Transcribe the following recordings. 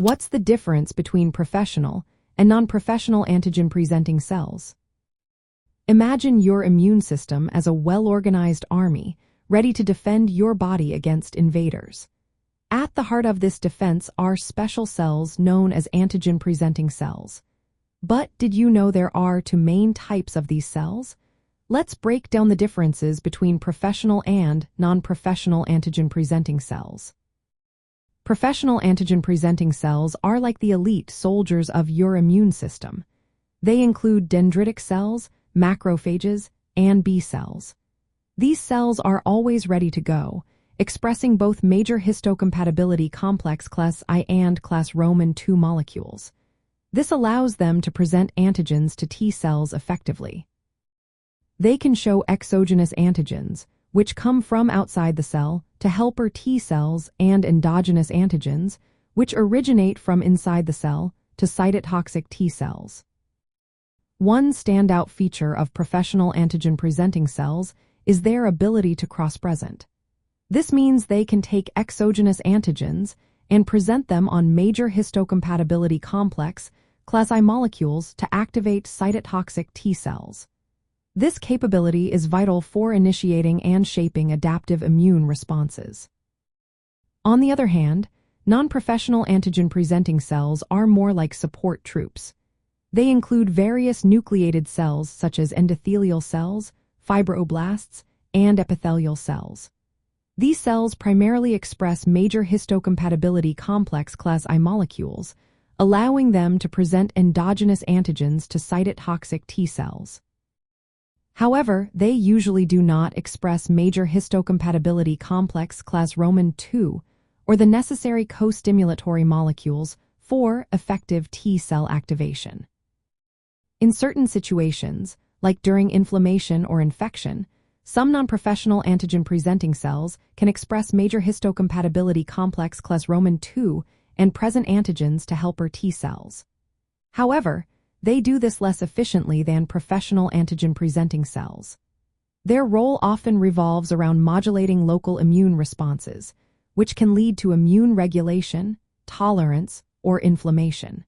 What's the difference between professional and non-professional antigen-presenting cells? Imagine your immune system as a well-organized army, ready to defend your body against invaders. At the heart of this defense are special cells known as antigen-presenting cells. But did you know there are two main types of these cells? Let's break down the differences between professional and non-professional antigen-presenting cells. Professional antigen-presenting cells are like the elite soldiers of your immune system. They include dendritic cells, macrophages, and B cells. These cells are always ready to go, expressing both major histocompatibility complex class I and class Roman II molecules. This allows them to present antigens to T cells effectively. They can show exogenous antigens, which come from outside the cell, to helper T cells, and endogenous antigens, which originate from inside the cell, to cytotoxic T cells. One standout feature of professional antigen-presenting cells is their ability to cross-present. This means they can take exogenous antigens and present them on major histocompatibility complex, class I molecules to activate cytotoxic T cells. This capability is vital for initiating and shaping adaptive immune responses. On the other hand, non-professional antigen-presenting cells are more like support troops. They include various nucleated cells such as endothelial cells, fibroblasts, and epithelial cells. These cells primarily express major histocompatibility complex class I molecules, allowing them to present endogenous antigens to cytotoxic T cells. However, they usually do not express major histocompatibility complex class Roman II or the necessary co-stimulatory molecules for effective T cell activation. In certain situations, like during inflammation or infection, some non-professional antigen-presenting cells can express major histocompatibility complex class Roman II and present antigens to helper T cells. However, they do this less efficiently than professional antigen-presenting cells. Their role often revolves around modulating local immune responses, which can lead to immune regulation, tolerance, or inflammation.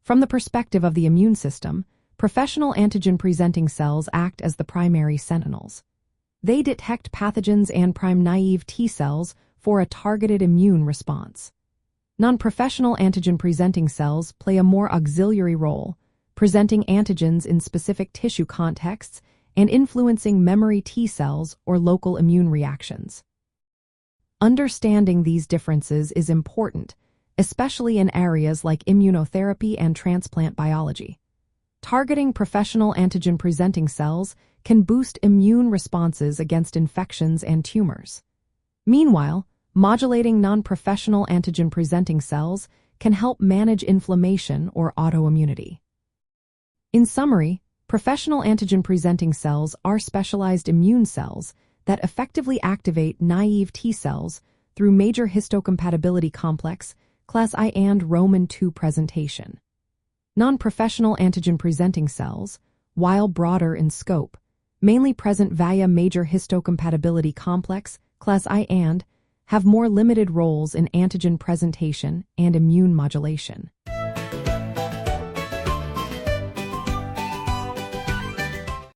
From the perspective of the immune system, professional antigen-presenting cells act as the primary sentinels. They detect pathogens and prime naive T cells for a targeted immune response. Non-professional antigen-presenting cells play a more auxiliary role, presenting antigens in specific tissue contexts and influencing memory T cells or local immune reactions. Understanding these differences is important, especially in areas like immunotherapy and transplant biology. Targeting professional antigen-presenting cells can boost immune responses against infections and tumors. Meanwhile, modulating non-professional antigen-presenting cells can help manage inflammation or autoimmunity. In summary, professional antigen-presenting cells are specialized immune cells that effectively activate naive T cells through major histocompatibility complex, class I and Roman II presentation. Non-professional antigen-presenting cells, while broader in scope, mainly present via major histocompatibility complex, class I and, have more limited roles in antigen presentation and immune modulation.